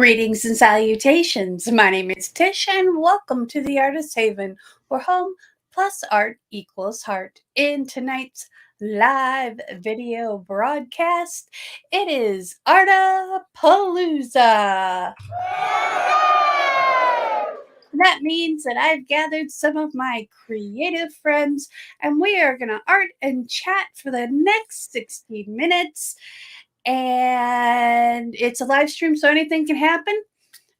Greetings and salutations. My name is Tish, and welcome to the Artist Haven, where home plus art equals heart. In tonight's live video broadcast, it is Artapalooza. That means that I've gathered some of my creative friends, and we are going to art and chat for the next 60 minutes. And it's a live stream, so anything can happen.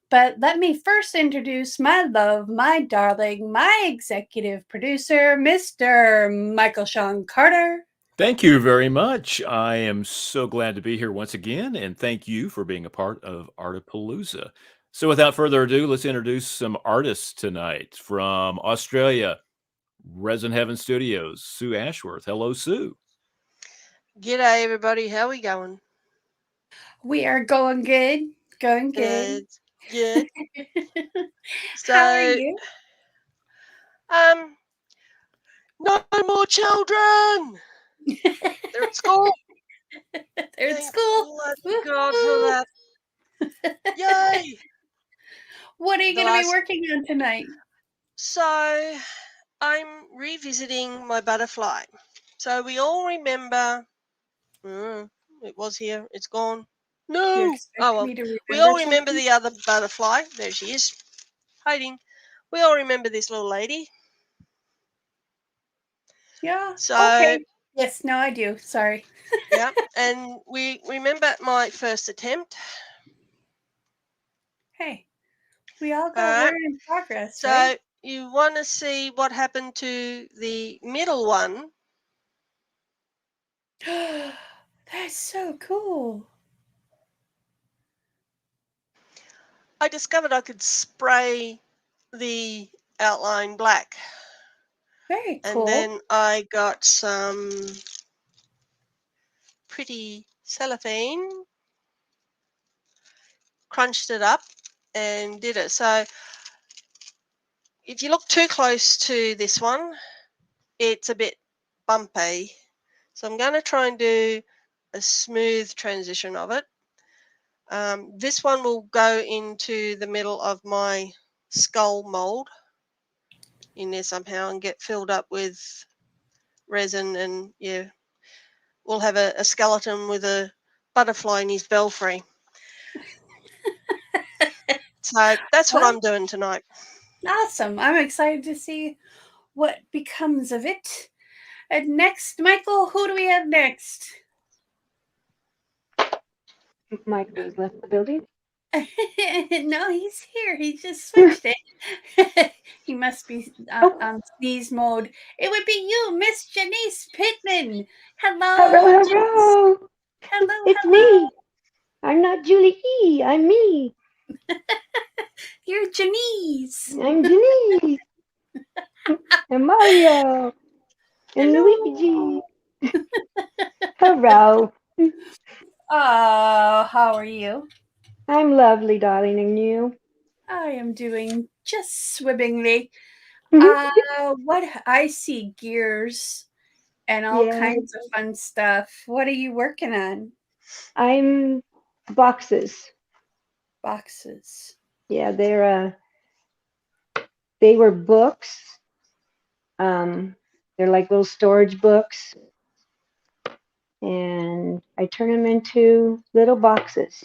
But let me first introduce my love, my darling, my executive producer, Mr. Michael Sean Carter. Thank you very much. I am so glad to be here once again, and thank you for being a part of Artapalooza. So without further ado, let's introduce some artists tonight from Australia, Resin Heaven Studios, Sue Ashworth. Hello, Sue. G'day, everybody. How we going? We are going good. Going good. Good. So, how are you? No more children. They're at school. They're at school. Thank God for that. Yay! What are you going to be working on tonight? So, I'm revisiting my butterfly. So we all remember. It was here. It's gone. No. Oh well. We all remember the other butterfly. There she is, hiding. We all remember this little lady. Yeah. So. Okay. Yes. No, I do. Sorry. Yeah, and we remember my first attempt. Hey, we all got work in progress. So right? You want to see what happened to the middle one? That's so cool. I discovered I could spray the outline black. Very cool. And then I got some pretty cellophane, crunched it up, and did it. So if you look too close to this one, it's a bit bumpy. So I'm going to try and do a smooth transition of it. This one will go into the middle of my skull mold in there somehow and get filled up with resin, and yeah, we'll have a skeleton with a butterfly in his belfry. So that's what I'm doing tonight. Awesome. I'm excited to see what becomes of it. And next, Michael, who do we have next? Michael's left the building. No, he's here. He just switched it. He must be on sneeze mode. It would be you, Miss Janese Pitman. Hello. Hello. Hello. It's me. I'm not Julie E. I'm me. You're Janese. I'm Janese. And Mario. And Luigi. Hello. Oh, how are you? I'm lovely, darling. And you? I am doing just swimmingly. What I see gears and all kinds of fun stuff. What are you working on? I'm boxes. Boxes. Yeah, they were books. They're like little storage books. And I turn them into little boxes.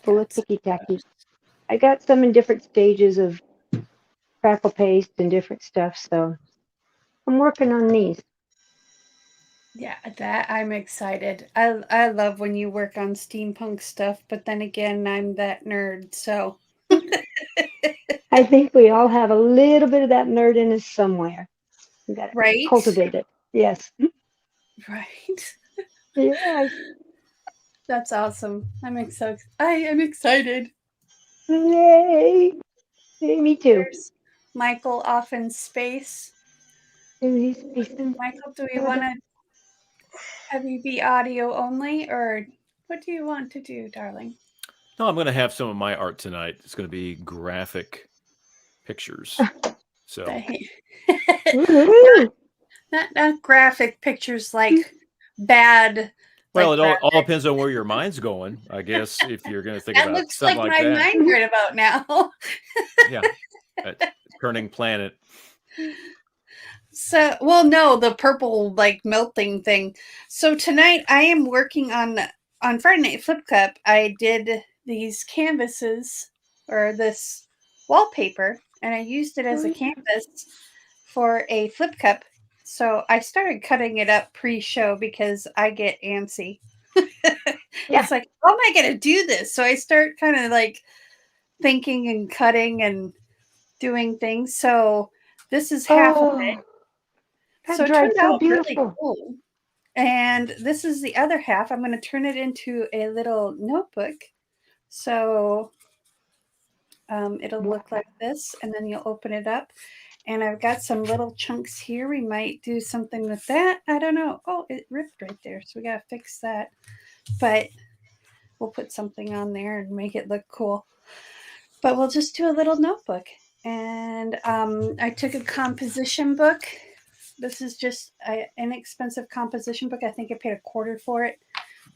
Full of ticky-tacky. I got some in different stages of crackle paste and different stuff, so I'm working on these. Yeah, that I'm excited. I love when you work on steampunk stuff, but then again, I'm that nerd, so. I think we all have a little bit of that nerd in us somewhere. We got to cultivate it. Yes. Right. Yes. That's awesome. I am excited. Yay. Hey, me too. There's Michael off in space. Michael, do we want to have you be audio only, or what do you want to do, darling? No, I'm going to have some of my art tonight. It's going to be graphic pictures. So not graphic pictures like bad Well, like it all graphic. depends on where your mind's going, I guess, if you're going to think That about looks something like like my that. mind right about now. Yeah. Turning planet. So, well, no, the purple like melting thing. So tonight I am working on Friday Night Flip Cup. I did these canvases or this wallpaper, and I used it as a canvas for a flip cup. So I started cutting it up pre-show because I get antsy. Yeah. It's like, how am I going to do this? So I start kind of like thinking and cutting and doing things. So this is half of it. That So it dried turned so out really beautiful. cool. And this is the other half. I'm going to turn it into a little notebook. So it'll look like this, and then you'll open it up. And I've got some little chunks here. We might do something with that. I don't know. Oh, it ripped right there. So we got to fix that. But we'll put something on there and make it look cool. But we'll just do a little notebook. And I took a composition book. This is just an inexpensive composition book. I think I paid $1 for it.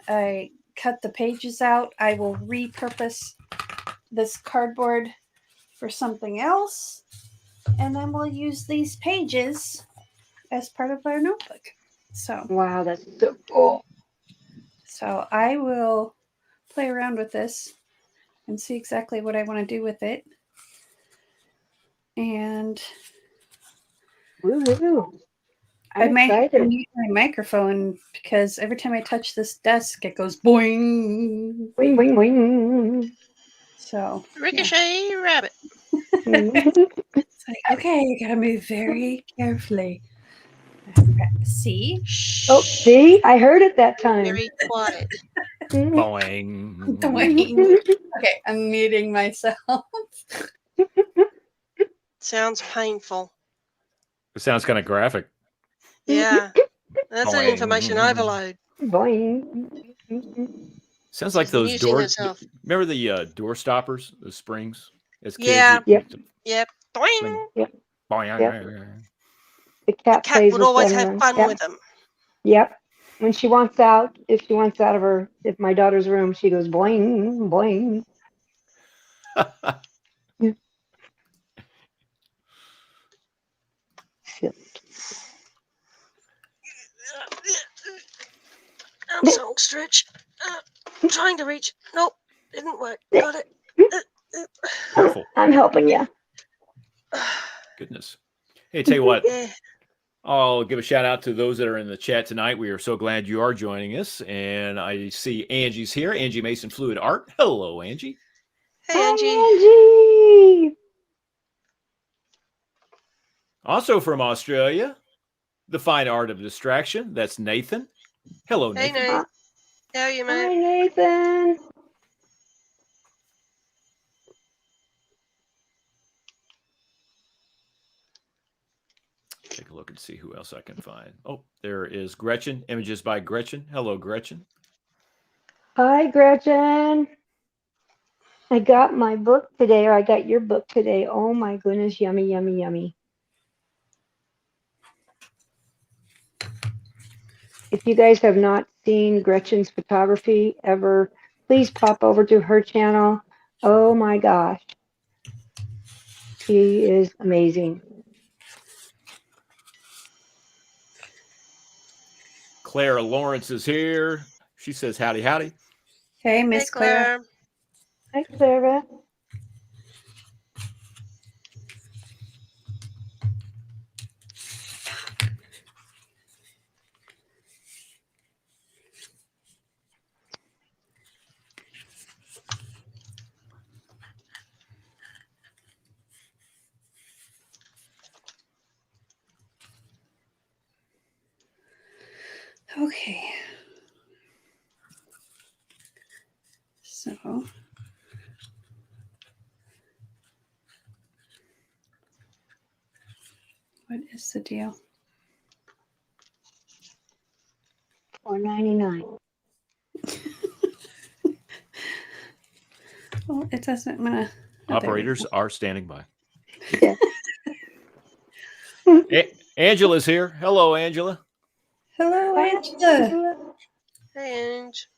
I cut the pages out. I will repurpose this cardboard for something else. And then we'll use these pages as part of our notebook. So wow, that's so cool. So I will play around with this and see exactly what I want to do with it. And Woo-hoo. I might excited. mute my microphone because every time I touch this desk, it goes boing. Wing, wing, wing. So Ricochet rabbit. it's like, okay, you gotta move very carefully. See? Oh, see? I heard it that time. Very quiet. Boing. Boing. Okay, I'm muting myself. Sounds painful. It sounds kind of graphic. Yeah. That's an Boing. information overload. Boing. Sounds like She's those muting doors. herself. Remember the door stoppers, the springs? As kids, Yeah. Yep. Yep. Boing. Boing. Yep. The The cat cat plays would with always them have and- fun yep. with them. Yep. When she wants out, if my daughter's room, she goes boing, boing. I'm so stretch. I'm trying to reach. Nope. Didn't work. Got it. Careful. I'm helping you. Goodness. Hey, tell you what. Yeah. I'll give a shout out to those that are in the chat tonight. We are so glad you are joining us. And I see Angie's here. Angie Mason Fluid Art. Hello, Angie. Hey, Angie. Hi, Angie. Also from Australia, the fine art of distraction. That's Nathan. Hello, Hey, Nathan. Nate. How are you, Hi, mate? Nathan. Take a look and see who else I can find. Oh, there is Gretchen. Images by Gretchen. Hello, Gretchen. Hi, Gretchen. I got my book today, or I got your book today. Oh my goodness, yummy, yummy, yummy. If you guys have not seen Gretchen's photography ever, please pop over to her channel. Oh my gosh. She is amazing. Clara Lawrence is here. She says howdy, howdy. Hey, Hey, Miss Clara. Hi, Clara. Okay. So what is the deal? $4.99. Well, it doesn't want to. Operators are standing by. Yeah. Angela's here. Hello, Angela. Hello, Hi, Angela. Angela. Hey, Ange.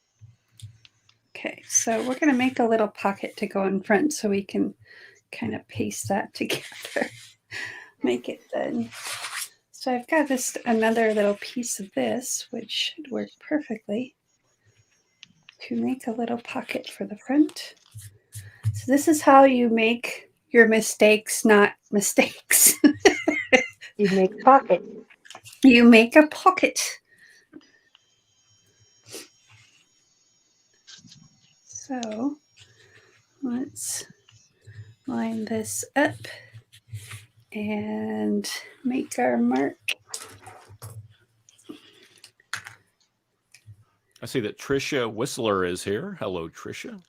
Okay, so we're going to make a little pocket to go in front so we can kind of paste that together. Make it done. So I've got another little piece of this, which should work perfectly to make a little pocket for the front. So this is how you make your mistakes not mistakes. You make pockets. You make a pocket. So let's line this up and make our mark. I see that Trisha Whistler is here. Hello, Trisha.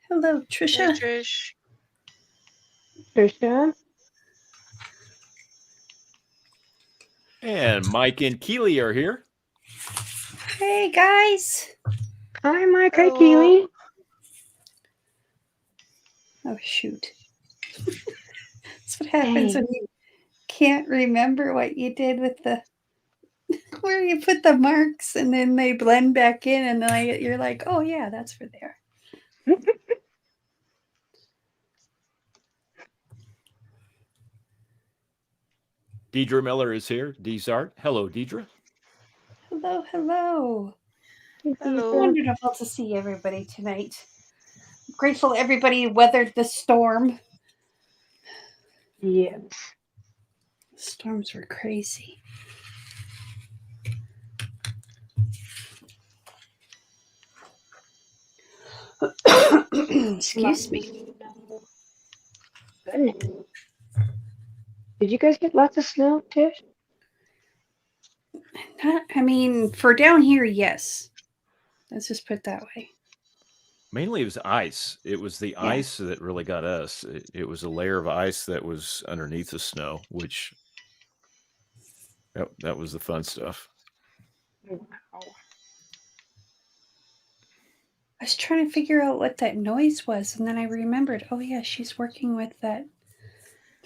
Hello, Trisha. Hey, Trish. Trisha. And Mike and Keely are here. Hey, guys. Hi, Mike. Hi, Hello. Keely. Oh, shoot. That's what happens Dang. when you can't remember what you did with the where you put the marks and then they blend back in and then you're like, oh yeah, that's for there. Deidre Miller is here. Dezart. Hello, Deidre. Hello, hello. Hello. Wonderful to see everybody tonight. I'm grateful everybody weathered the storm. Yes. The storms were crazy. Excuse me. Goodness. Did you guys get lots of snow, Tish? I mean, for down here, yes. Let's just put it that way. Mainly it was ice. It was the Yeah. ice that really got us. It was a layer of ice that was underneath the snow, which that was the fun stuff. Wow. I was trying to figure out what that noise was, and then I remembered, oh yeah, she's working with that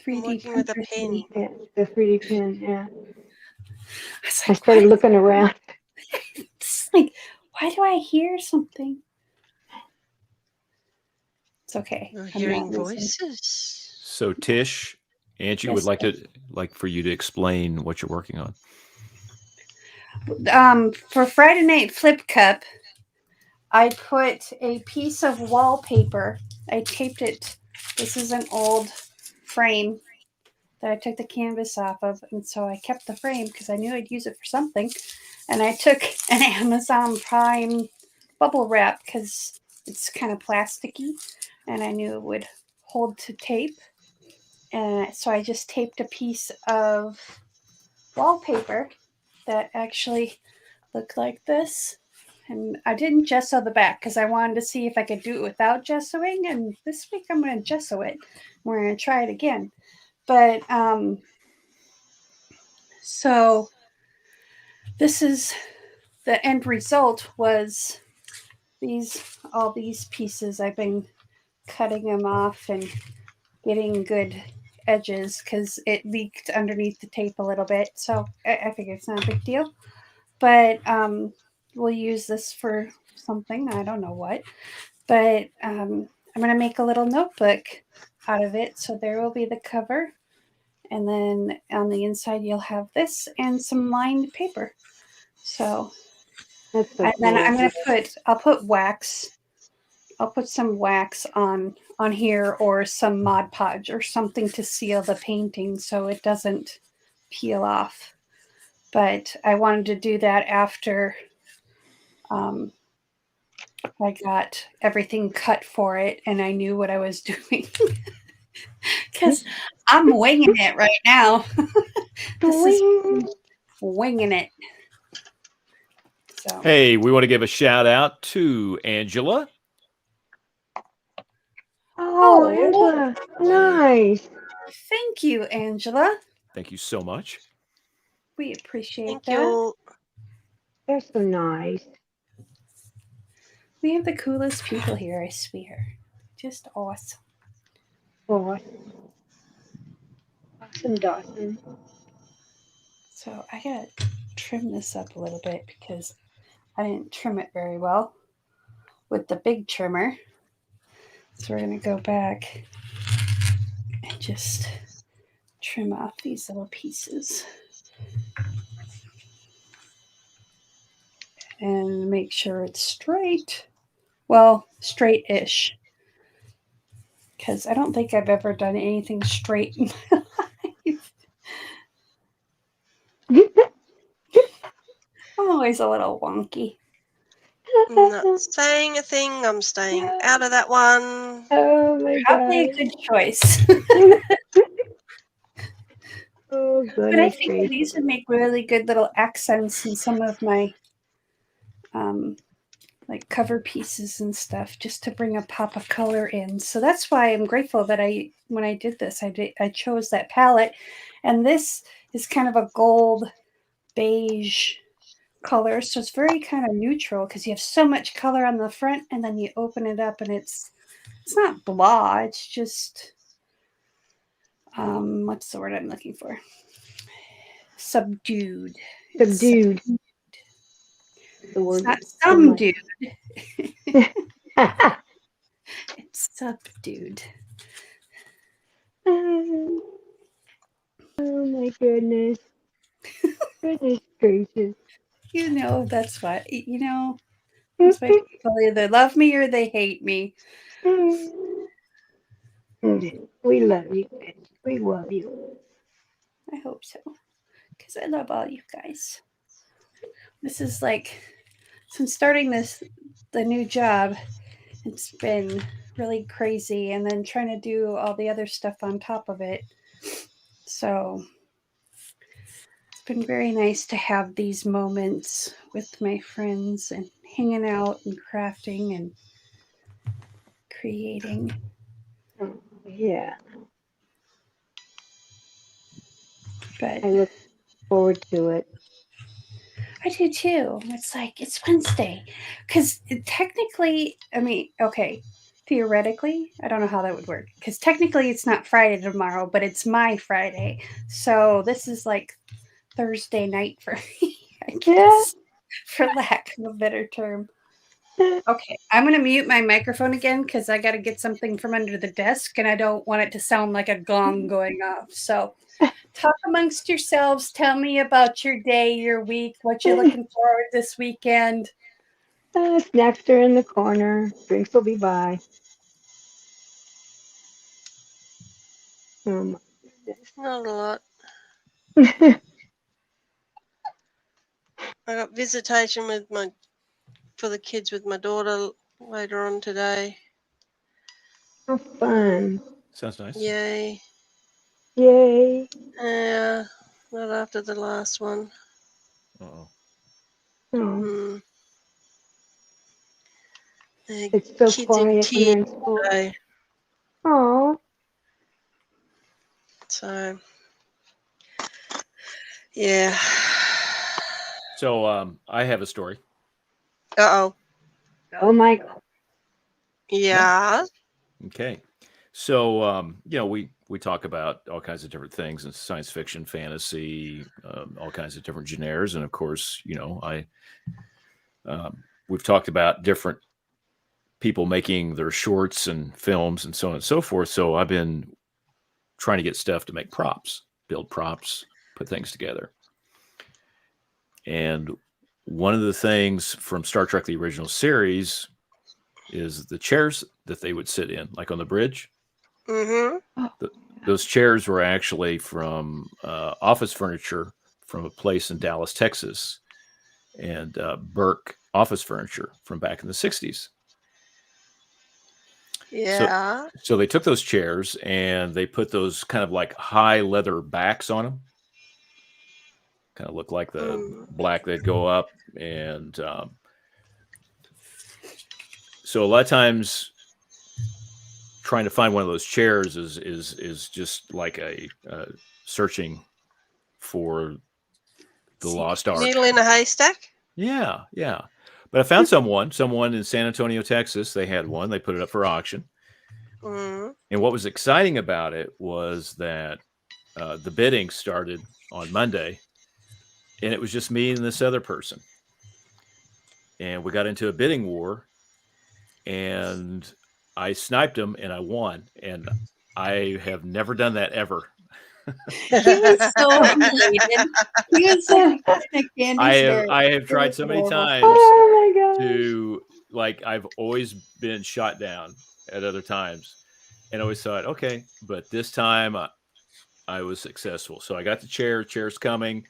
3D working with a printer pen. thingy. Yeah, the 3D pen, yeah. I was I like, started what? looking around. It's like, why do I hear something? It's okay. We're I'm hearing not losing. voices. So Tish, Angie Yes, would Tish. like for you to explain what you're working on. For Friday Night Flip Cup, I put a piece of wallpaper. I taped it. This is an old frame that I took the canvas off of, and so I kept the frame because I knew I'd use it for something. And I took an Amazon Prime bubble wrap because it's kind of plasticky, and I knew it would hold to tape. And so I just taped a piece of wallpaper that actually looked like this. And I didn't gesso the back because I wanted to see if I could do it without gessoing. And this week I'm going to gesso it. We're going to try it again. But so this is the end result was all these pieces. I've been cutting them off and getting good edges because it leaked underneath the tape a little bit. So I figured it's not a big deal. But we'll use this for something. I don't know what. But I'm going to make a little notebook out of it. So there will be the cover. And then on the inside, you'll have this and some lined paper. So, That's so and then cool. I'm going to I'll put wax. I'll put some wax on here or some Mod Podge or something to seal the painting so it doesn't peel off. But I wanted to do that after I got everything cut for it and I knew what I was doing. Because I'm winging it right now. This is winging it. So. Hey, we want to give a shout out to Angela. Oh, Angela. Nice. Thank you, Angela. Thank you so much. We appreciate Thank that. you. They're so nice. We have the coolest people here, I swear. Just awesome. Awesome. Awesome, Dawson. So I gotta trim this up a little bit because I didn't trim it very well with the big trimmer. So we're going to go back and just trim off these little pieces. And make sure it's straight. Well, straight-ish. Because I don't think I've ever done anything straight in my life. I'm always a little wonky. I'm not saying a thing. I'm staying out of that one. Oh my Probably god. a good choice. Oh But I goodness think gracious. these would make really good little accents in some of my like cover pieces and stuff, just to bring a pop of color in. So that's why I'm grateful that when I did this, I chose that palette. And this is kind of a gold beige color, so it's very kind of neutral because you have so much color on the front, and then you open it up and it's not blah, it's just what's the word I'm looking for? Subdued. Subdued. The word. It's not some dude. It's subdued. Oh my goodness. Goodness gracious. You know, that's what, you know, that's why people either love me or they hate me. We love you. We love you. I hope so, because I love all you guys. This is like, since starting the new job, it's been really crazy, and then trying to do all the other stuff on top of it. So it's been very nice to have these moments with my friends and hanging out and crafting and creating. Yeah. But I look forward to it. I do too. It's like, it's Wednesday. Because technically, I mean, okay, theoretically, I don't know how that would work. Because technically it's not Friday tomorrow, but it's my Friday. So this is like Thursday night for me, I guess, for lack of a better term. Okay, I'm going to mute my microphone again because I got to get something from under the desk and I don't want it to sound like a gong going off. So talk amongst yourselves. Tell me about your day, your week, what you're looking forward this weekend. Snacks are in the corner. Drinks will be by. Not a lot. I got visitation for the kids with my daughter later on today. How fun. Sounds nice. Yay. Yay. Yeah, not after the last one. Uh-oh. Oh. It's so kids quiet in when tears they're in school. today. Oh. So, yeah. So I have a story. Uh-oh. Oh, Michael. Yeah. Okay. So, you know, we talk about all kinds of different things in science fiction, fantasy, all kinds of different genres. And of course, you know, we've talked about different people making their shorts and films and so on and so forth. So I've been trying to get stuff to make props, build props, put things together. And one of the things from Star Trek, the original series, is the chairs that they would sit in, like on the bridge. Mm-hmm. Those chairs were actually from office furniture from a place in Dallas, Texas, and Burke office furniture from back in the 60s. Yeah. So they took those chairs and they put those kind of like high leather backs on them. Kind of look like the black that go up. And so a lot of times trying to find one of those chairs is just like a searching for the lost art. Needle in a haystack? Yeah. But I found someone in San Antonio, Texas. They had one. They put it up for auction. And what was exciting about it was that the bidding started on Monday, and it was just me and this other person. and we got into a bidding war, and I sniped him and I won. And I have never done that ever. He was so elated. He was like a candy I have tried so many times Oh my gosh. to, like, I've always been shot down at other times, and always thought, okay, but this time I was successful. So I got the chair's coming.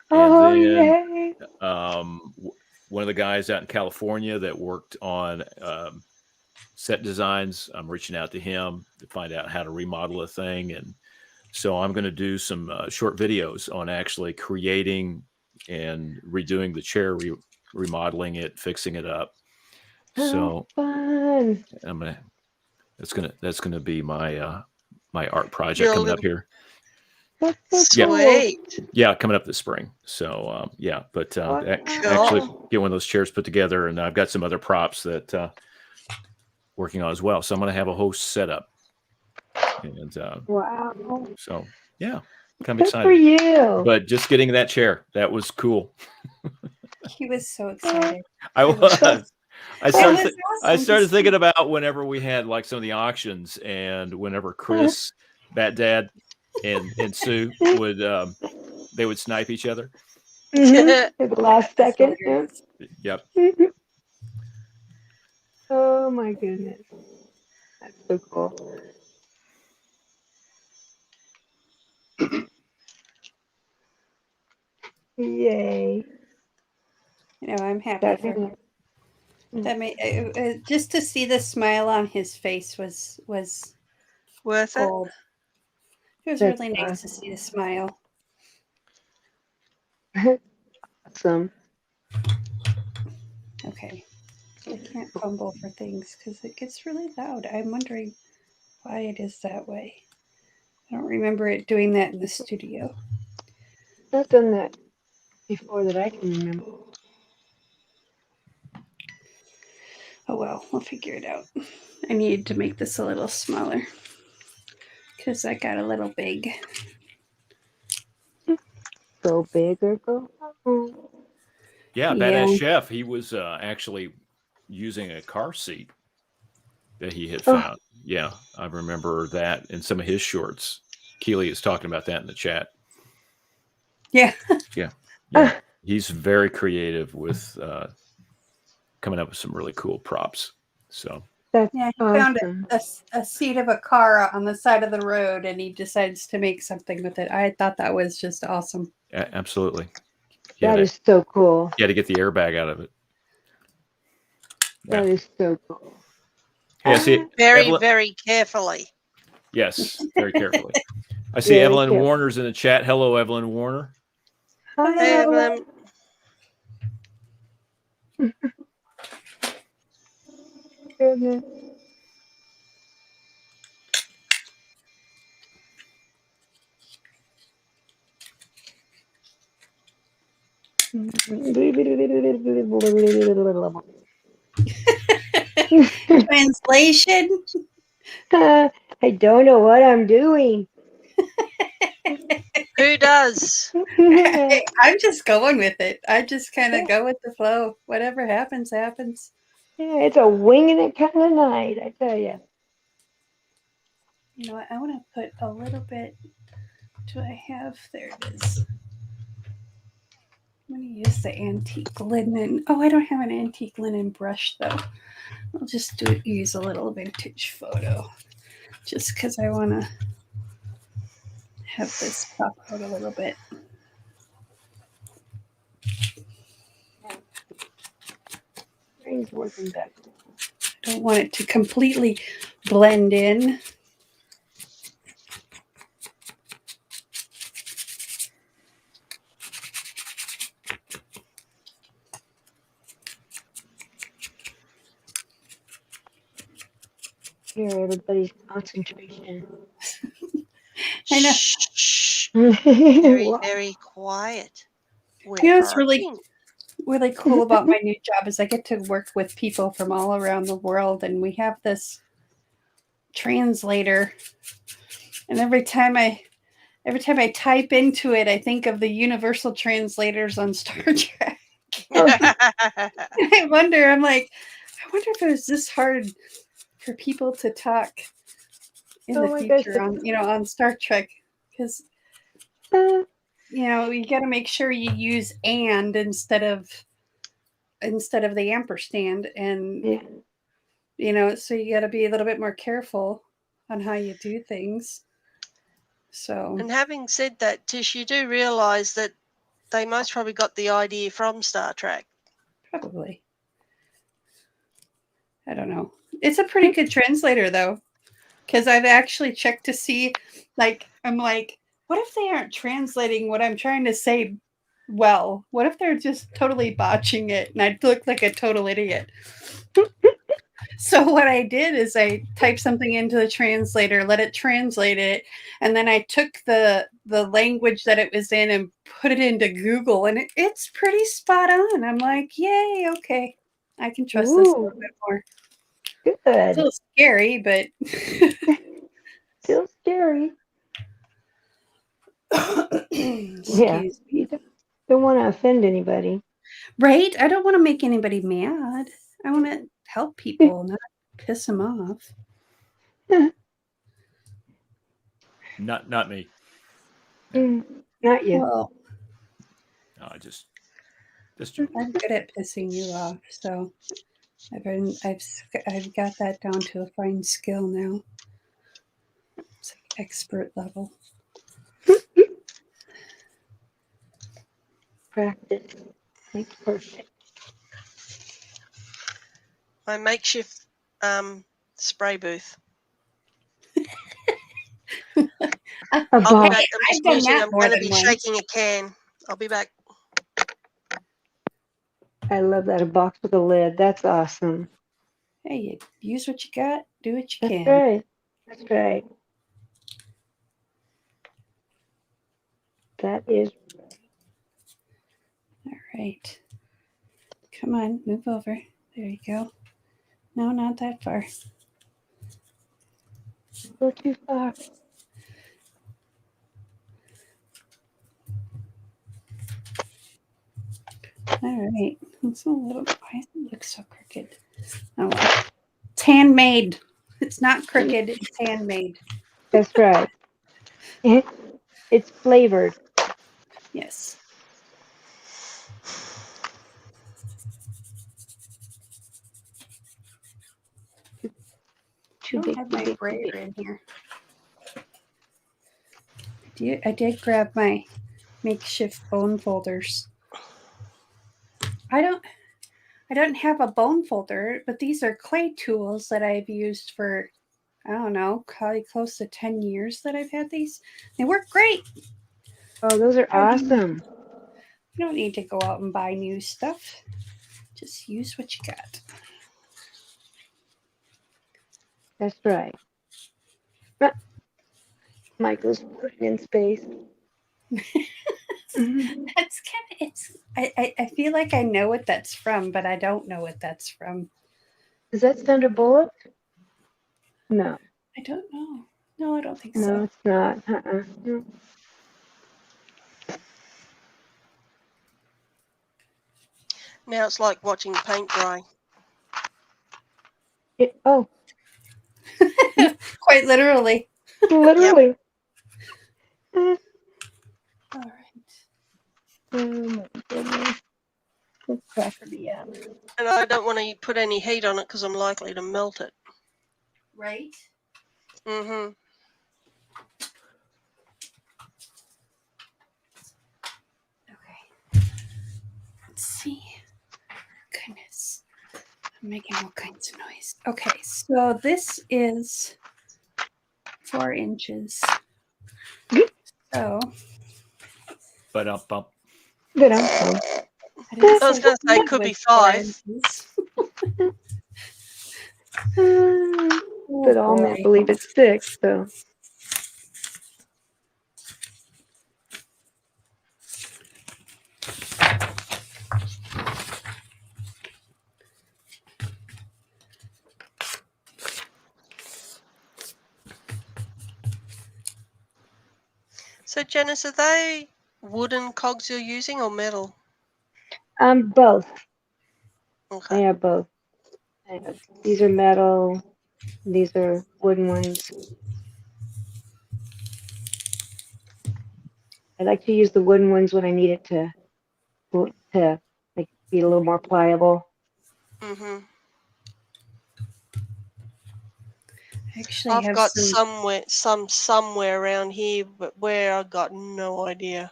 Oh, And then yay. one of the guys out in California that worked on set designs, I'm reaching out to him to find out how to remodel a thing. And so I'm going to do some short videos on actually creating and redoing the chair, remodeling it, fixing it up. So fun. that's gonna be my my art project coming up here. That's so Yeah. cool. Sweet. Yeah, coming up this spring. So yeah, but actually Cool. get one of those chairs put together, and I've got some other props that working on as well. So I'm going to have a whole setup, and Wow. so yeah, kind of Good excited. for you. But just getting that chair, that was cool. He was so excited. I was. I started. was I awesome. started thinking about whenever we had like some of the auctions, and whenever Chris, Bat Dad, and Sue would they would snipe each other. Mhm. At the last second. Yeah. Yep. Oh my goodness. That's so cool. Yay. You know, I'm happy That's for him. it. That made just to see the smile on his face was Worth it. gold. It was That's really nice to see the smile. Awesome. Okay, I can't fumble for things because it gets really loud. I'm wondering why it is that way. I don't remember it doing that in the studio. I've done that before that I can remember. Oh well, we'll figure it out. I needed to make this a little smaller because I got a little big. Go big or go home. Yeah, Yeah. Badass Chef. He was actually using a car seat that he had Oh. found. Yeah, I remember that in some of his shorts. Keely is talking about that in the chat. Yeah. Yeah, he's very creative with coming up with some really cool props. So That's Yeah, he awesome. found a seat of a car on the side of the road and he decides to make something with it. I thought that was just awesome. absolutely, That is so cool. you had to get the airbag out of it. That is so cool. Yeah, see, Very, Evelyn, very carefully. yes, very carefully. I see Very Evelyn careful. Warner's in the chat. Hello, Evelyn Warner. Hi, Hey, Evelyn. Evelyn. Goodness. Translation? I don't know what I'm doing. Who does? I'm just going with it. I just kind of go with the flow. Whatever happens, happens. Yeah, it's a winging it kind of night, I tell you. You know what? I want to put a little bit. Do I have? There it is. I'm going to use the antique linen. Oh, I don't have an antique linen brush though. I'll just use a little vintage photo just because I want to have this pop out a little bit. Brain's working back. I don't want it to completely blend in. Here, everybody's concentration. I know. Shh. Very, Wow. very quiet. We're You know, it's really working. cool about my new job is I get to work with people from all around the world, and we have this translator. And every time I type into it, I think of the universal translators on Star Trek. I wonder. I'm like, I wonder if it was this hard for people to talk in Oh the my gosh, future on Star Trek, because uh, you got to make sure you use and instead of the ampersand, and yeah. so you got to be a little bit more careful on how you do things. So, And having said that, Tish, you do realise that they most probably got the idea from Star Trek. probably. I don't know. It's a pretty good translator, though, because I've actually checked to see, I'm like, what if they aren't translating what I'm trying to say well? What if they're just totally botching it and I look like a total idiot? So what I did is I typed something into the translator, let it translate it, and then I took the language that it was in and put it into Google, and it's pretty spot on. I'm like, yay, okay, I can trust this a little bit more. Good. Still scary, but Still scary. excuse me. Don't want to offend anybody. Right? I don't want to make anybody mad. I want to help people, not piss them off. Not me. Not you. Well, No, I just joking. I'm good at pissing you off, so I've got that down to a fine skill now. It's like expert level. Practice makes perfect. My makeshift spray booth. A I'll be box. back. I'm just I've done muting. that I'm more going to than be once. shaking a can. I'll be back. I love that. A box with a lid. That's awesome. Hey, you use what you got, do what you That's can. right. That's right. That is All right. Come on, move over. There you go. No, not that far. go too far. All right. It's a little. Why does it look so crooked? Oh, well. It's handmade. It's not crooked. It's handmade. That's right. It's flavored. Yes. Too I big. don't have Too my big. Too brayer big. in here. I did grab my makeshift bone folders. I don't have a bone folder, but these are clay tools that I've used for, I don't know, probably close to 10 years that I've had these. They work great. Oh, those are awesome. You don't need to go out and buy new stuff. Just use what you got. That's right. Michael's putting in space. That's kind of I feel like I know what that's from, but I don't know what that's from. Is that Sandra Bullock? No. I don't know. No, I don't think No, so. it's not. No. Now it's like watching paint dry. Oh, Quite literally. literally. All right. Oh my goodness. This cracker be out. And I don't want to put any heat on it because I'm likely to melt it. Right? Mm-hmm. Okay. Let's see. Goodness. I'm making all kinds of noise. Okay, so this is 4 inches. So But bump. Good outcome. I didn't I was going to say it it could be was 4 5. inches. But all men believe it's 6, so. So, Janice, are they wooden cogs you're using or metal? Both. Okay. I have both. These are metal. These are wooden ones. I like to use the wooden ones when I need it to like be a little more pliable. Mhm. Actually, I've have got some. somewhere around here, but where I got no idea.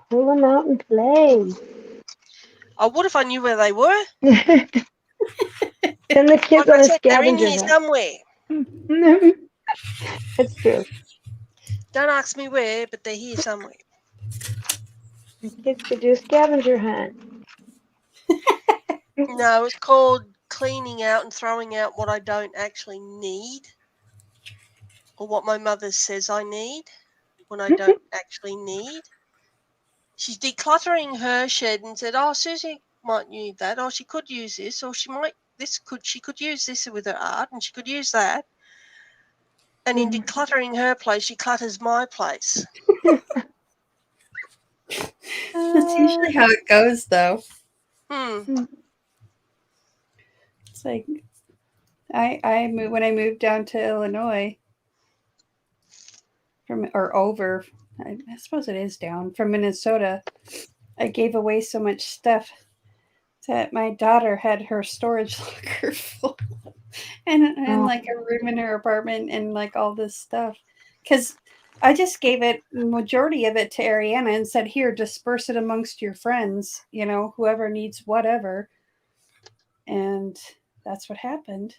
Pull them out and play. I would if I knew where they were. Send the kids Like on I a said, they're in scavenger here hunt. somewhere. That's true. Don't ask me where, but they're here somewhere. The kids could do a scavenger hunt. No, it's called cleaning out and throwing out what I don't actually need, or what my mother says I need when I don't actually need. She's decluttering her shed and said, "Oh, Susie might need that, or she could use this, or she could use this with her art, and she could use that." And in decluttering her place, she clutters my place. That's usually how it goes, though. It's like I moved when I moved down to Illinois I suppose it is down from Minnesota. I gave away so much stuff that my daughter had her storage locker full, and like a room in her apartment and like all this stuff, because I just gave it majority of it to Ariana and said, "Here, disperse it amongst your friends. You know, whoever needs whatever." And that's what happened.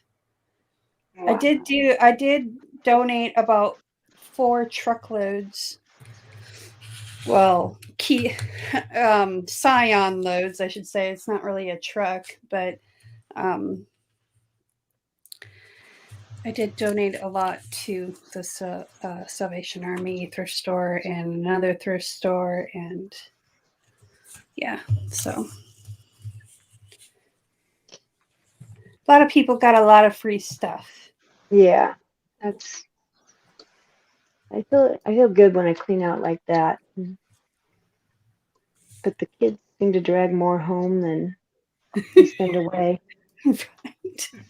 Wow. I did donate about 4 truckloads. Well, Scion loads, I should say. It's not really a truck, but I did donate a lot to the Salvation Army thrift store and another thrift store, and yeah, so a lot of people got a lot of free stuff. Yeah, that's. I feel good when I clean out like that. But the kids seem to drag more home than they send away. Right.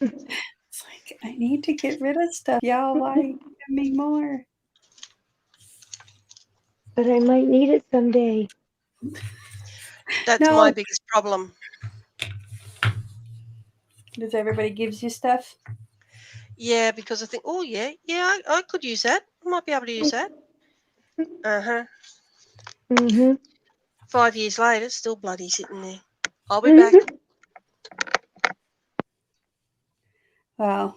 It's like, I need to get rid of stuff. Y'all, why give me more? But I might need it someday. That's my biggest problem. Does everybody gives you stuff? Yeah, because I think, oh yeah, I could use that. I might be able to use that. 5 years later, it's still bloody sitting there. I'll be back. Well,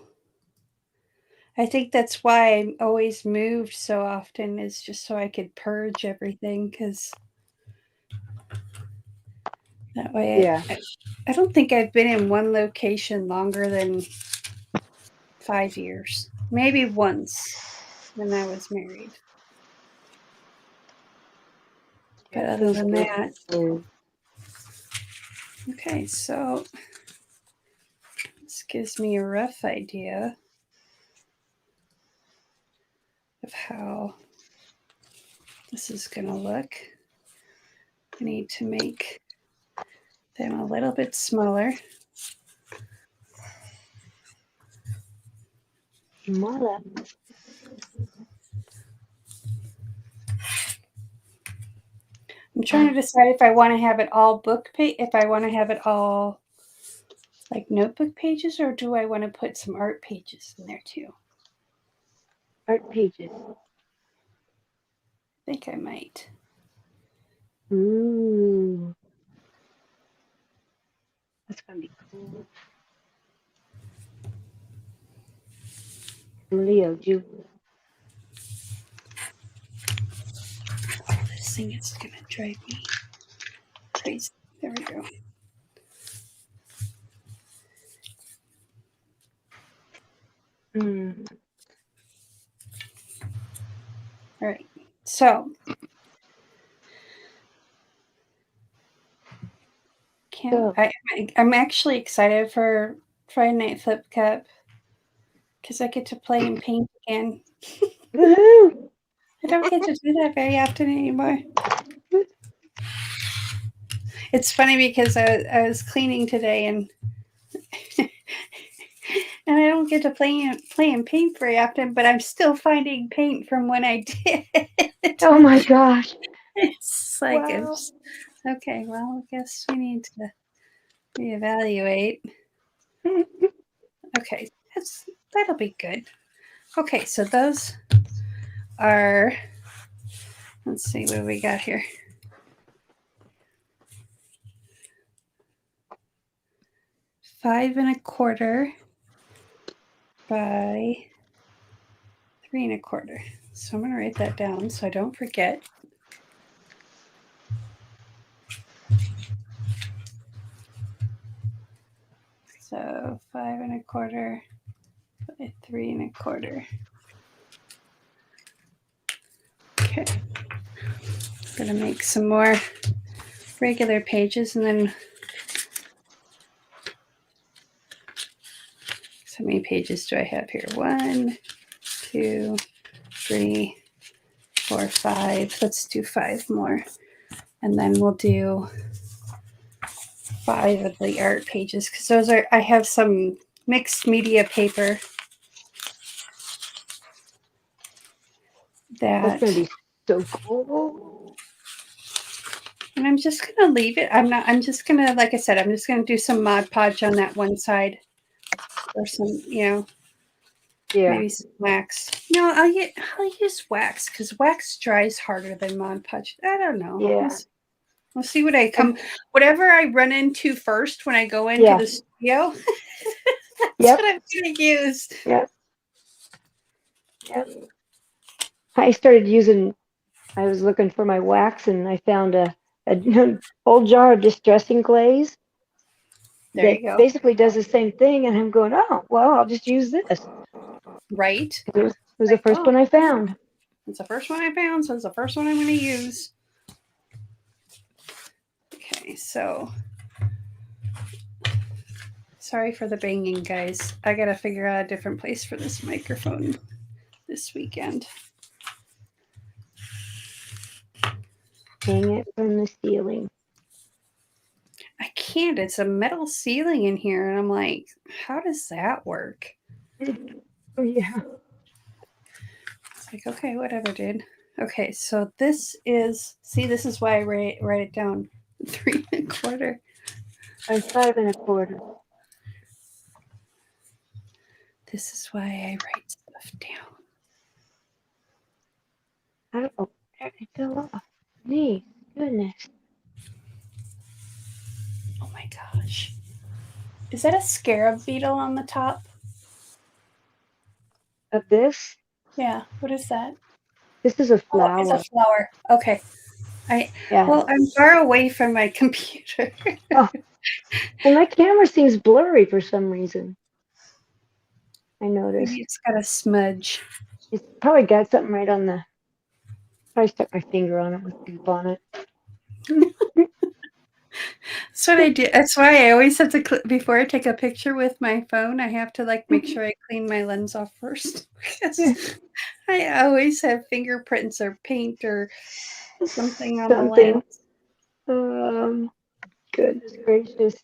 I think that's why I always moved so often, is just so I could purge everything, because that way I don't think I've been in one location longer than 5 years. Maybe once when I was married. But other than that. Okay, so this gives me a rough idea of how this is going to look. I need to make them a little bit smaller. Smaller. I'm trying to decide if I want to have it all if I want to have it all like notebook pages, or do I want to put some art pages in there too? Art pages. I think I might. Ooh. That's going to be cool. Leo, Oh, this thing is going to drive me crazy. There we go. All right. So, I'm actually excited for Friday Night Flip Cup because I get to play and paint again. Woohoo! I don't get to do that very often anymore. It's funny because I was cleaning today and and I don't get to play in paint very often, but I'm still finding paint from when I did. Oh my gosh. It's like Wow. it's okay. Well, I guess we need to reevaluate. Okay, that'll be good. Okay, so those are. Let's see what we got here. Five and a quarter by 3 1/4. So I'm going to write that down so I don't forget. So 5 1/4 by 3 1/4. Okay. I'm going to make some more regular pages and then how many pages do I have here? 1, 2, 3, 4, 5. Let's do 5 more. And then we'll do 5 of the art pages because those are, I have some mixed media paper That's gonna that, be so cool. and I'm just gonna leave it. I'm just gonna, like I said, I'm just gonna do some Mod Podge on that one side or some, Yeah. maybe some wax. No, I'll use wax because wax dries harder than Mod Podge. I don't know. Yeah. We'll see what I come, whatever I run into first when I go into Yeah. the studio. That's Yep. what I'm going to use. Yep. Yep. I started using. I was looking for my wax, and I found a old jar of distressing glaze There that you go. basically does the same thing. And I'm going, oh well, I'll just use this. Right. It was the first one I found. It's the first one I found, so it's the first one I'm going to use. Okay, so sorry for the banging, guys. I got to figure out a different place for this microphone this weekend. Hang it from the ceiling. I can't. It's a metal ceiling in here, and I'm like, how does that work? Oh yeah. It's like, okay, whatever, dude. Okay, so this is, see, this is why I write it down. 3 1/4 by 5 1/4. This is why I write stuff down. Oh, it fell off. Neat. Goodness. Oh my gosh. Is that a scarab beetle on the top? Of this? Yeah. What is that? This is a flower. Oh, it's a flower. Okay. Yeah. Well, I'm far away from my computer. Oh. Well, my camera seems blurry for some reason. I noticed. Maybe it's got a smudge. It's probably got something right on the. Probably stuck my finger on it with goop on it. That's what I do. That's why I always have to, before I take a picture with my phone, I have to like make sure I clean my lens off first. Because I always have fingerprints or paint or something on the lens. Goodness gracious.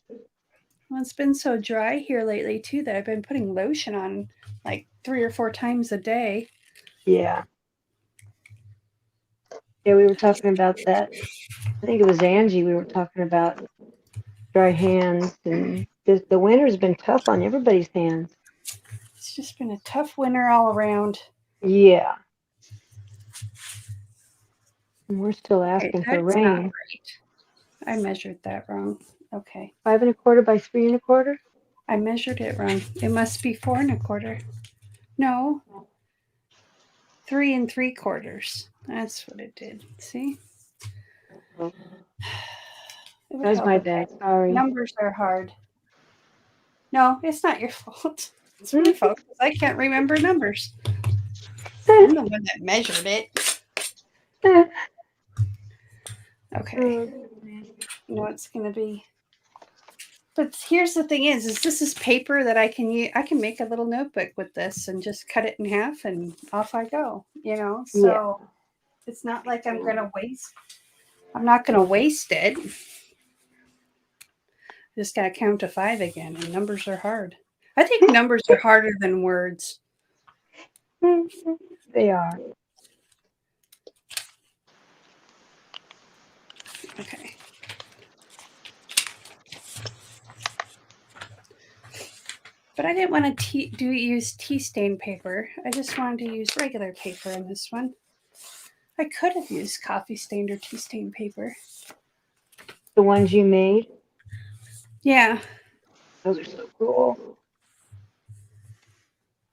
Well, it's been so dry here lately too that I've been putting lotion on like 3 or 4 times a day. Yeah. Yeah, we were talking about that. I think it was Angie. We were talking about dry hands, and the winter's been tough on everybody's hands. It's just been a tough winter all around. Yeah. And we're still asking for rain. Not right. I measured that wrong. Okay. 5 1/4 by 3 1/4? I measured it wrong. It must be 4 1/4. No. 3 3/4. That's what it did. See? That's my bad. Sorry. Numbers are hard. No, it's not your fault. It's my fault because I can't remember numbers. I'm the one that measured it. Okay. You know it's going to be. But here's the thing is this is paper that I can use. I can make a little notebook with this and just cut it in half and off I go, So it's not like I'm going to waste. I'm not going to waste it. Just got to count to 5 again, and numbers are hard. I think numbers are harder than words. They are. Okay. But I didn't want to use tea stain paper. I just wanted to use regular paper in this one. I could have used coffee stained or tea stain paper. The ones you made? Yeah. Those are so cool.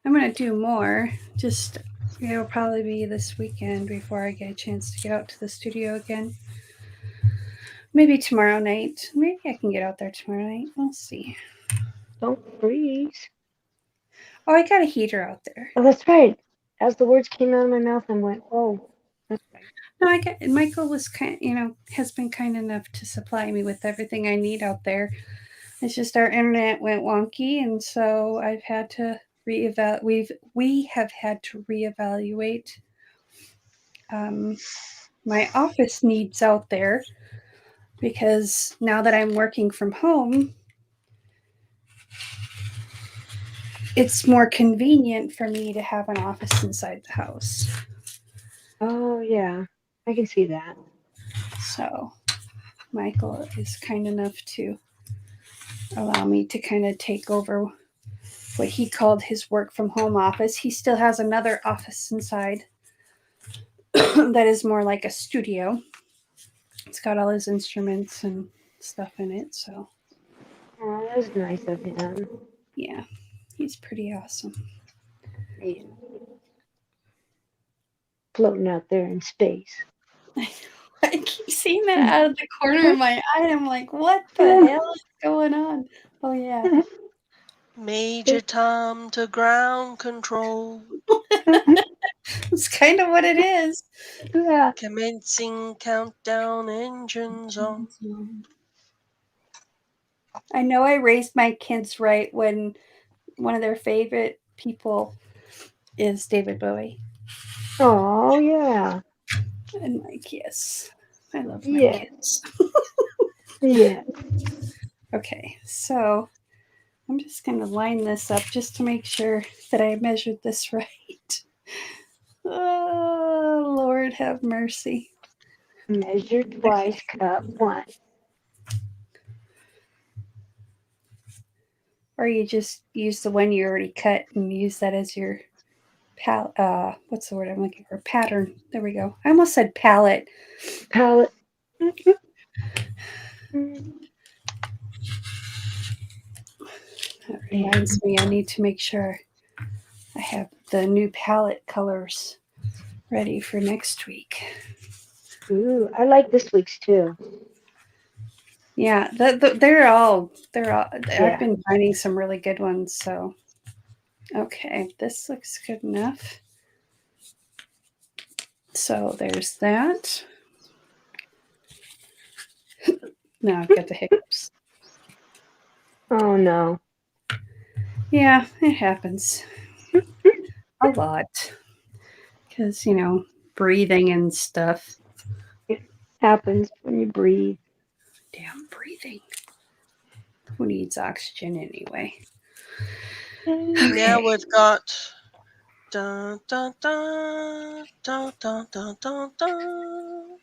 I'm going to do more. Just, it'll probably be this weekend before I get a chance to get out to the studio again. Maybe tomorrow night. Maybe I can get out there tomorrow night. We'll see. Don't freeze. Oh, I got a heater out there. Oh, that's right. As the words came out of my mouth, I went, "Oh, that's right." No, Michael was has been kind enough to supply me with everything I need out there. It's just our internet went wonky, and so I've had to we have had to reevaluate my office needs out there, because now that I'm working from home, it's more convenient for me to have an office inside the house. Oh, yeah. I can see that. So Michael is kind enough to allow me to kind of take over what he called his work from home office. He still has another office inside that is more like a studio. It's got all his instruments and stuff in it. So, Oh, that was nice of him. yeah, he's pretty awesome. Yeah. Floating out there in space. I keep seeing that out of the corner of my eye. I'm like, what the hell is going on? Oh, yeah. Major Tom to ground control. It's kind of what it is. Yeah. Commencing countdown, engines on. I know I raised my kids right when one of their favorite people is David Bowie. Oh, yeah. And like, yes, I love my Yeah. kids. Yeah. Okay, so I'm just going to line this up just to make sure that I measured this right. Oh, Lord have mercy. Measure twice, cut once. Or you just use the one you already cut and use that as your what's the word I'm looking for? Pattern. There we go. I almost said palette. Palette. That reminds me, I need to make sure I have the new palette colors ready for next week. Ooh, I like this week's too. Yeah, they're all. Yeah. I've been finding some really good ones. So, okay, this looks good enough. So there's that. Now I've got the hiccups. Oh no. Yeah, it happens a lot because breathing and stuff. It happens when you breathe. Damn breathing. Who needs oxygen anyway? Now we've got dun dun dun dun dun dun dun dun.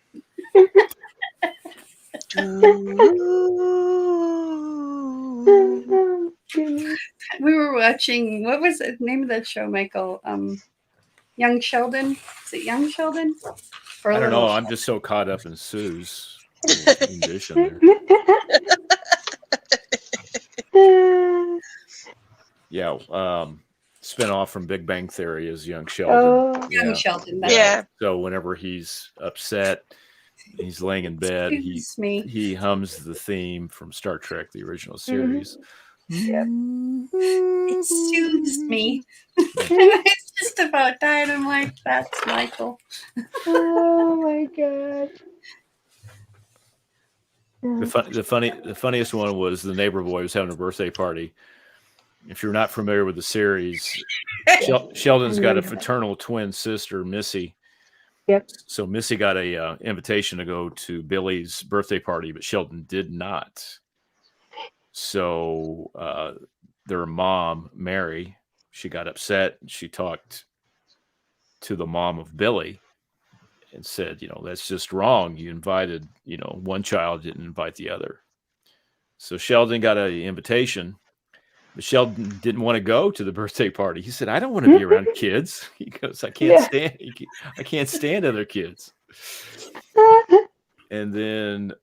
We were watching, what was the name of that show, Michael? Young Sheldon? Is it Young Sheldon? Or I don't Little know. I'm Sheldon? just so caught up in Sue's rendition there. Yeah. Spinoff from Big Bang Theory is Young Sheldon. Oh. Young Sheldon. Yeah. So whenever he's upset, he's laying in bed, Excuse me. he hums the theme from Star Trek, the original series. Yep. It soothes me. It's just about died. I'm like, that's Michael. Oh my god. The funniest one was the neighbor boy was having a birthday party. If you're not familiar with the series, Sheldon's got a fraternal twin sister, Missy. Yep. So Missy got a invitation to go to Billy's birthday party, but Sheldon did not. So their mom, Mary, she got upset. She talked to the mom of Billy and said, that's just wrong. You invited, one child, didn't invite the other. So Sheldon got an invitation, but Sheldon didn't want to go to the birthday party. He said, I don't want to be around kids. He goes, I can't stand other kids. And then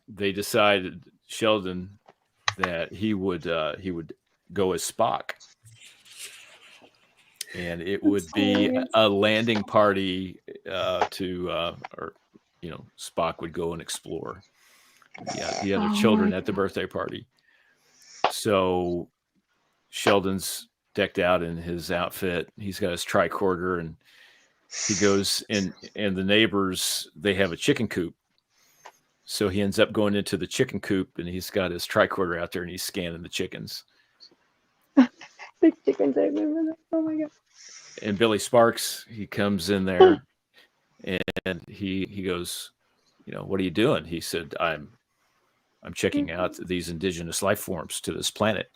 they decided, Sheldon, that he would go as Spock. And it would be a landing party Spock would go and explore the other children at the birthday party. So Sheldon's decked out in his outfit. He's got his tricorder, and he goes in, and the neighbors, they have a chicken coop. So he ends up going into the chicken coop, and he's got his tricorder out there, and he's scanning the chickens. The chickens, I remember that. Oh my God. And Billy Sparks, he comes in there, and he goes, what are you doing? He said, I'm checking out these indigenous life forms to this planet.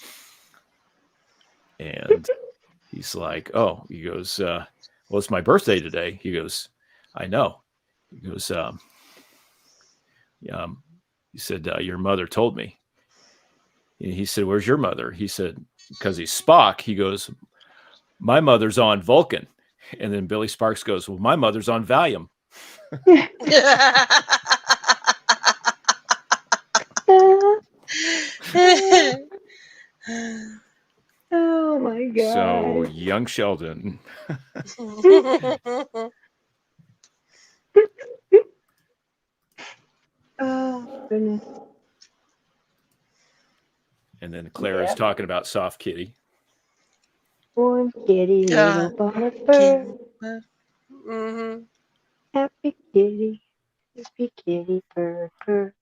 And he's like, oh, he goes, well, it's my birthday today. He goes, I know. He goes, he said, your mother told me. And he said, where's your mother? He said, because he's Spock. He goes, my mother's on Vulcan. And then Billy Sparks goes, well, my mother's on Valium. Oh my God. So young Sheldon. Oh goodness. And then Claire is talking about Soft Kitty. Warm kitty, little ball of fur. Mm-hmm. Happy kitty, purr, purr, purr.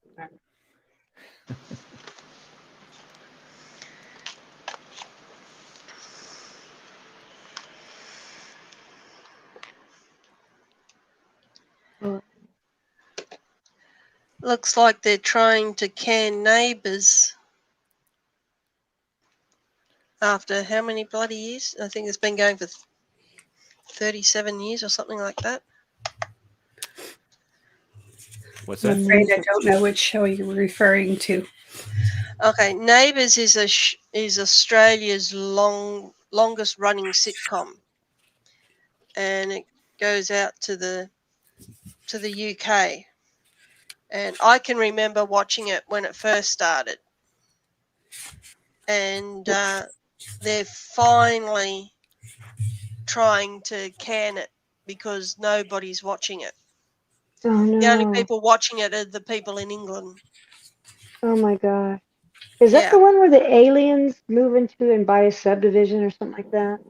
Looks like they're trying to can Neighbours after how many bloody years? I think it's been going for 37 years or something like that. What's that? I'm afraid I don't know which show you're referring to. Okay, Neighbours is Australia's longest running sitcom, and it goes out to the UK. And I can remember watching it when it first started, and they're finally trying to can it because nobody's watching it. Oh no. The only people watching it are the people in England. Oh my God. Is that the one where the aliens move into and buy a subdivision or something like that?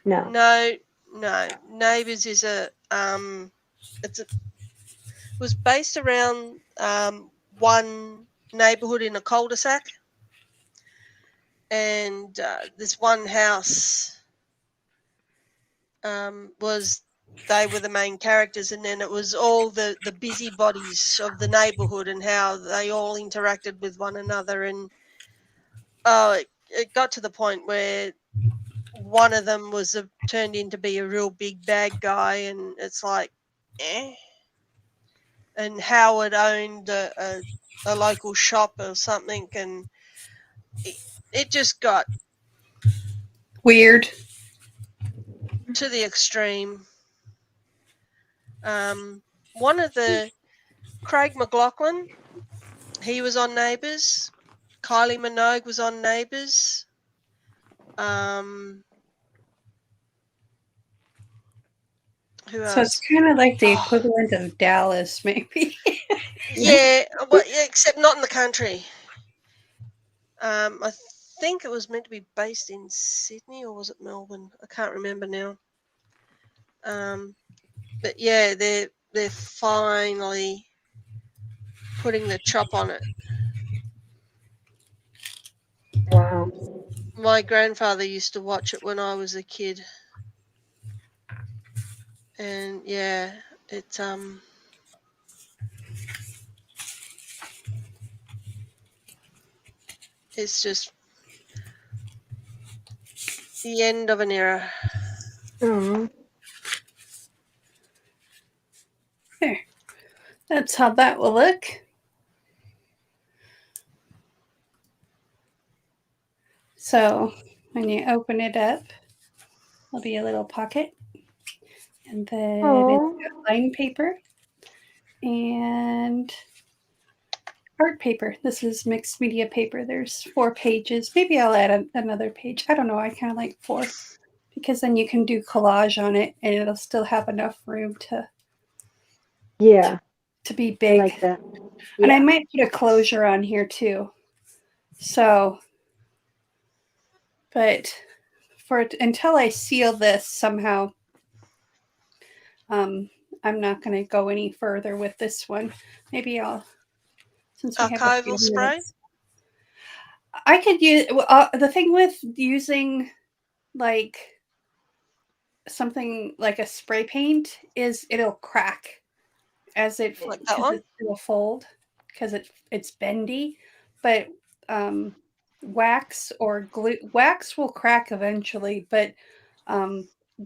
No. No. Neighbours is was based around one neighbourhood in a cul-de-sac, and this one house they were the main characters, and then it was all the busybodies of the neighbourhood and how they all interacted with one another. And it got to the point where one of them was turned into be a real big bad guy, and it's like, and Howard owned a local shop or something, and it just got Weird. to the extreme. One of the Craig McLachlan, he was on Neighbours. Kylie Minogue was on Neighbours. Who else? So it's kind of like the equivalent of Dallas, maybe. Yeah, well, except not in the country. I think it was meant to be based in Sydney, or was it Melbourne? I can't remember now. But yeah, they're finally putting the chop on it. Wow. My grandfather used to watch it when I was a kid, and yeah, it's It's just the end of an era. Oh, There. That's how that will look. So when you open it up, there'll be a little pocket. And then oh, it's got line paper and art paper. This is mixed media paper. There's 4 pages. Maybe I'll add another page. I don't know. I kind of like 4 because then you can do collage on it and it'll still have enough room yeah. to be I big. like that. And I Yeah. might put a closure on here too. So, but until I seal this somehow, I'm not going to go any further with this one. Maybe I'll, since we have a few Archival spray? minutes. I could use, the thing with using like something like a spray paint is it'll crack as it, Like that one? it'll fold because it's bendy, but wax or glue, wax will crack eventually, but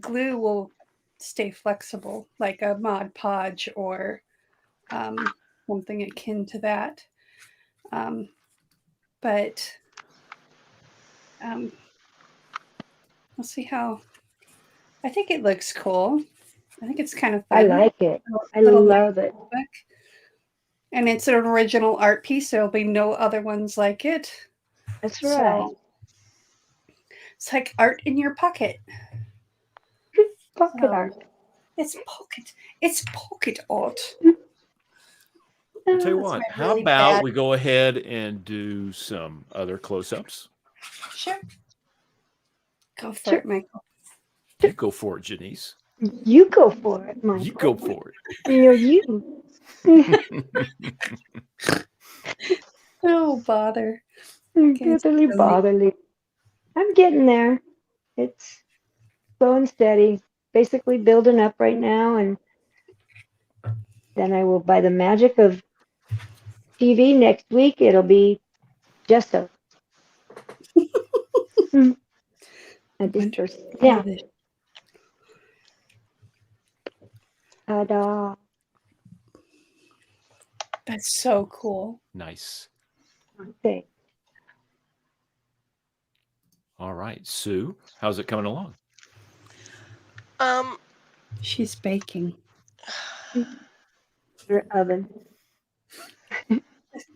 glue will stay flexible, like a Mod Podge or something akin to that. But we'll see how. I think it looks cool. I think it's kind of fun. I like it. I Little love it. book. And it's an original art piece. There'll be no other ones like it. That's So right. it's like art in your pocket. Pocket So art. it's pocket. It's pocket art. I'll tell you That's what, my how really about bad- we go ahead and do some other close-ups? Sure. Go for Sure. it, Michael. You go for it, Janese. You go for it, Michael. You go for You. it. Oh, bother. Bitterly botherly. I'm getting there. It's slow and steady. Basically building up right now, and then I will, by the magic of TV next week, it'll be gesso. I just yeah. Ta-da. That's so cool. Nice. Okay. All right, Sue, how's it coming along? She's baking. Your oven.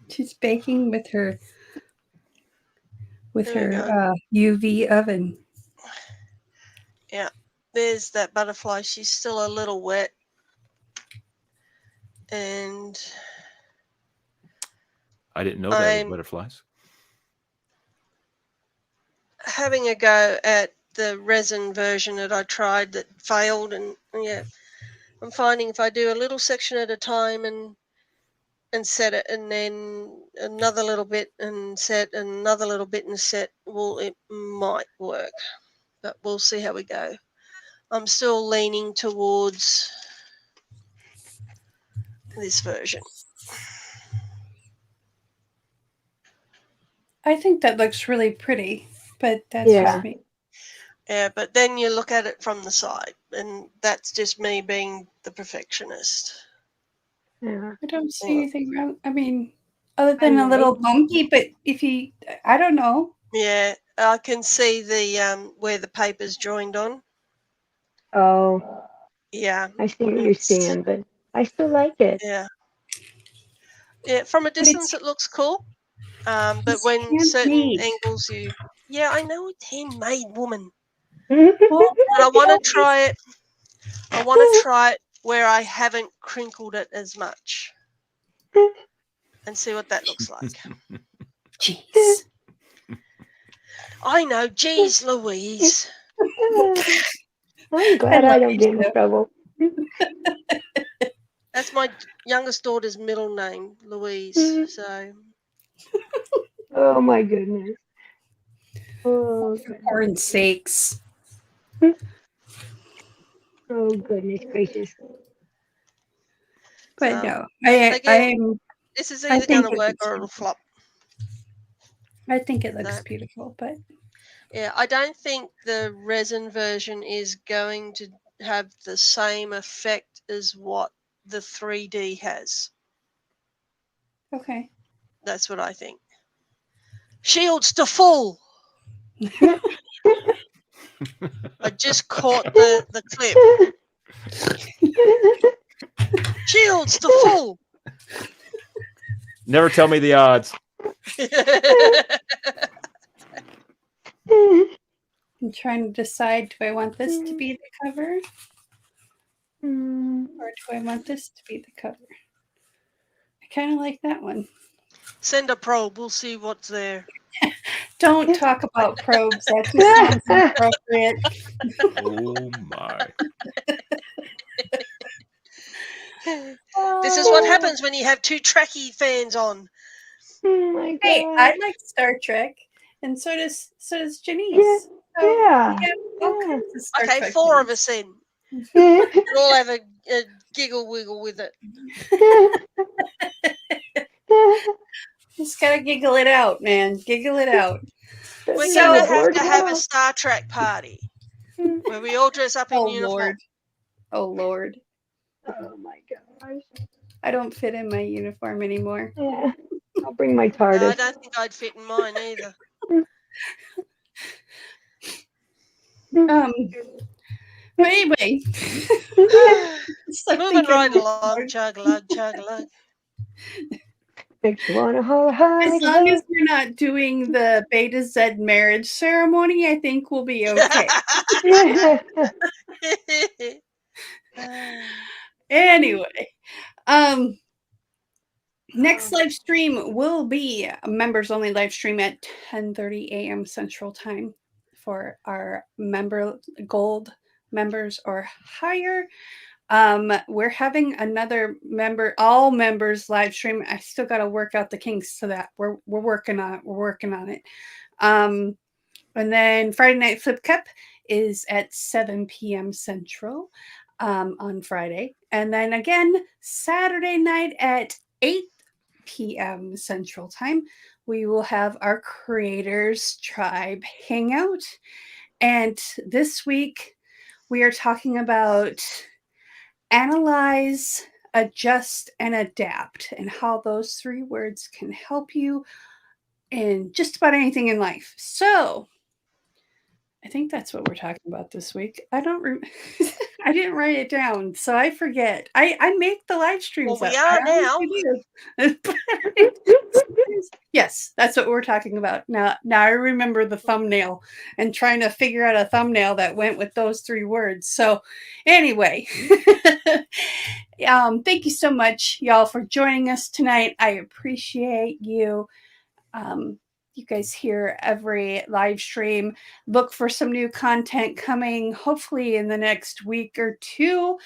She's baking with her There we go. UV oven. Yeah, there's that butterfly. She's still a little wet. And I didn't know that with butterflies. having a go at the resin version that I tried that failed, and yeah, I'm finding if I do a little section at a time and set it, and then another little bit and set, and another little bit and set, well, it might work, but we'll see how we go. I'm still leaning towards this version. I think that looks really pretty, but that's just me. Yeah, but then you look at it from the side, and that's just me being the perfectionist. Yeah. I don't see anything wrong. I mean, other than a little bumpy, but I don't know. Yeah, I can see the where the paper's joined on. Oh. Yeah. I see what you're saying, but I still like it. Yeah. Yeah, from a distance it looks cool. But when certain angles yeah, I know it's handmade, woman. Well, but I want to try it. I want to try it where I haven't crinkled it as much, and see what that looks like. Jeez. I know, geez, Louise. I'm glad I don't get in trouble. That's my youngest daughter's middle name, Louise. So. Oh my goodness. Oh, for corn's sakes. Oh goodness gracious. But no, I am. This is either going to work or it'll flop. I think it looks No. beautiful, but Yeah, I don't think the resin version is going to have the same effect as what the 3D has. okay. That's what I think. Shields to full. I just caught the clip. Shields to full. Never tell me the odds. I'm trying to decide, do I want this to be the cover? Or do I want this to be the cover? I kind of like that one. Send a probe. We'll see what's there. Don't talk about probes. That just sounds inappropriate. Oh my. This is what happens when you have two Trekkie fans on. Oh my god. Hey, I like Star Trek, and so does Janese. Yeah. So Yeah. we have all kinds of Star Okay, Trek 4 fans. of us in. We'll all have a giggle wiggle with it. Just gotta giggle it out, man. Giggle it out. We're So- going to Word have a out. Star Trek party where we all dress up in Oh uniform. Lord. Oh Lord. Oh my gosh. I don't fit in my uniform anymore. Yeah. I'll bring my No, I TARDIS. don't think I'd fit in mine either. But anyway. Moving right along, chug-a-lug, chug-a-lug. Makes you want to hide. As long as we're not doing the Beta Z marriage ceremony, I think we'll be okay. Anyway, next live stream will be a members only live stream at 10:30 a.m. Central Time for our gold members or higher. We're having another all members live stream. I still got to work out the kinks to that. We're working on it. We're working on it. And then Friday Night Flip Cup is at 7 p.m. Central on Friday. And then again, Saturday night at 8 p.m. Central Time, we will have our Creators Tribe Hangout. And this week, we are talking about analyze, adjust, and adapt, and how those 3 words can help you in just about anything in life. So, I think that's what we're talking about this week. I don't I didn't write it down, so I forget. I make the live streams Well, we up. are now. Yes, that's what we're talking about. Now I remember the thumbnail and trying to figure out a thumbnail that went with those 3 words. So anyway, thank you so much, y'all, for joining us tonight. I appreciate you. You guys here every live stream. Look for some new content coming, hopefully in the next week or 2.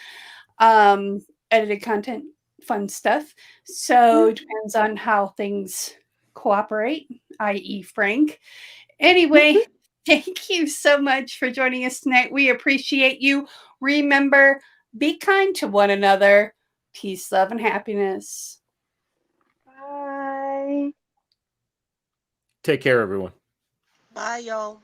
Edited content, fun stuff. So it depends on how things cooperate, i.e. Frank. Anyway, thank you so much for joining us tonight. We appreciate you. Remember, be kind to one another. Peace, love, and happiness. Bye. Take care, everyone. Bye, y'all.